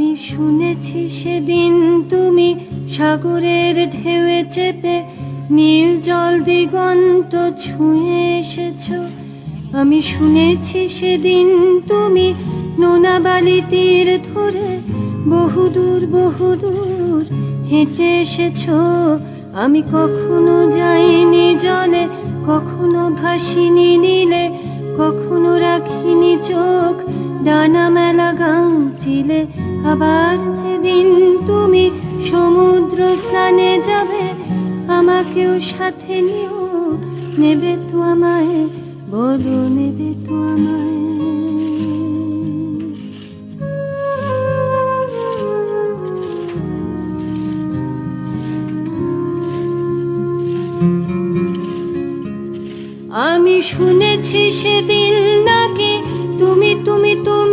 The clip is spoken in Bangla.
আমি শুনেছি সেদিন তুমি সাগরের ঢেউয়ে চেপে নীল জল দিগন্ত ছুঁয়ে এসেছো। আমি শুনেছি সেদিন তুমি নোনা বালি তীর ধরে বহুদূর বহুদূর হেঁটে এসেছো। আমি কখনো যাইনি জলে, কখনো ভাসিনি নীলে, কখনো রাখিনি চোখ ডানা মেলা গাংচিলে। আবার যেদিন তুমি সমুদ্র স্নানে যাবে, আমাকেও সাথে নিও, নেবে তো আমায়, বলো নেবে তো আমায়। আমি শুনেছি সেদিন নাকি তুমি তুমি তুমি